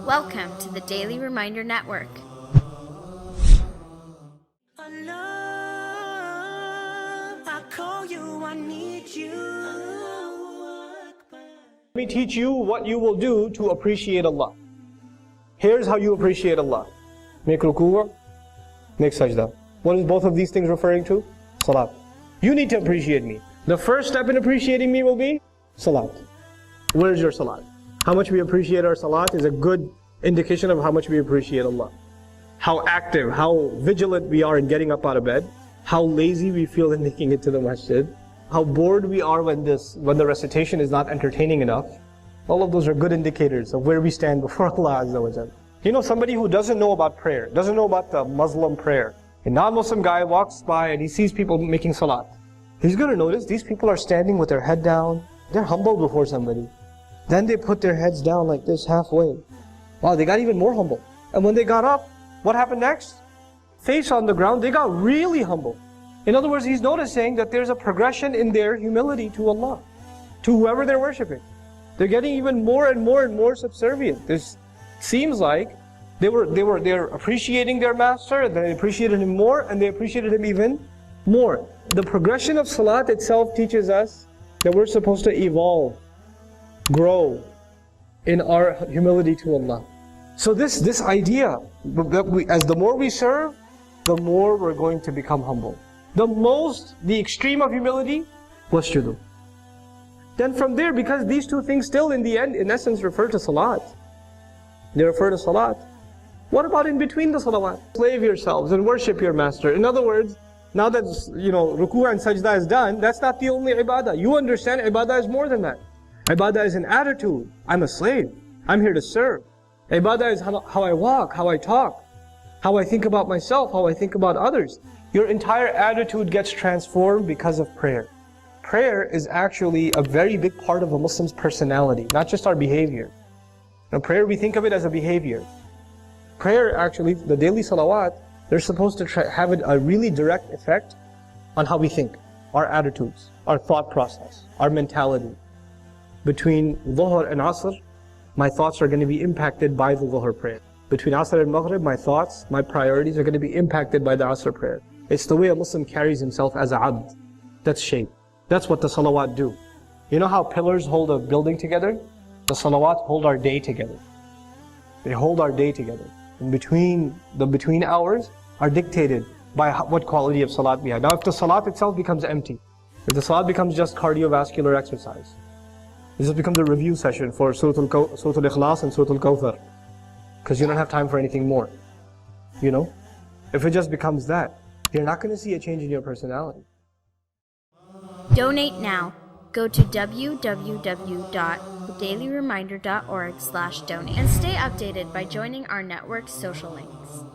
Welcome to the Daily Reminder Network. Let me teach you what you will do to appreciate Allah. Here's how you appreciate Allah. Make ruku', make sajda. What is both of these things referring to? Salat. You need to appreciate me. The first step in appreciating me will be salat. Where's your salat? How much we appreciate our salat is a good indication of how much we appreciate Allah. How active, how vigilant we are in getting up out of bed. How lazy we feel in making it to the masjid. How bored we are when the recitation is not entertaining enough. All of those are good indicators of where we stand before Allah Azza wa Jal. You know, somebody who doesn't know about prayer, doesn't know about the Muslim prayer. A non-Muslim guy walks by and he sees people making salat. He's going to notice these people are standing with their head down. They're humble before somebody. Then they put their heads down like this halfway. Wow, they got even more humble. And when they got up, what happened next? Face on the ground, they got really humble. In other words, he's noticing that there's a progression in their humility to Allah, to whoever they're worshipping. They're getting even more and more and more subservient. This seems like they're appreciating their master, and they appreciated him more, and they appreciated him even more. The progression of salat itself teaches us that we're supposed to evolve, grow in our humility to Allah. So this idea that as the more we serve, the more we're going to become humble. The extreme of humility was wasjudu. Then from there, because these two things still in the end, in essence, refer to salat. They refer to salat. What about in between the salawat? Slave yourselves and worship your master. In other words, now that ruku' and sajda is done, that's not the only ibadah. You understand ibadah is more than that. Ibadah is an attitude. I'm a slave. I'm here to serve. Ibadah is how I walk, how I talk, how I think about myself, how I think about others. Your entire attitude gets transformed because of prayer. Prayer is actually a very big part of a Muslim's personality, not just our behavior. Now, prayer, we think of it as a behavior. Prayer, actually, the daily salawat, they're supposed to have a really direct effect on how we think, our attitudes, our thought process, our mentality. Between Dhuhr and Asr, my thoughts are going to be impacted by the Dhuhr prayer. Between Asr and Maghrib, my thoughts, my priorities are going to be impacted by the Asr prayer. It's the way a Muslim carries himself as a abd. That's shape. That's what the salawat do. You know how pillars hold a building together? The salawat hold our day together. They hold our day together. In between hours are dictated by what quality of salat we have. Now if the salat itself becomes empty, if the salat becomes just cardiovascular exercise, this becomes a review session for Surah Al-Ikhlas and Surah Al-Kawthar, because you don't have time for anything more. You know? If it just becomes that, you're not going to see a change in your personality. Donate now. Go to www.thedailyreminder.org/donate and stay updated by joining our network's social links.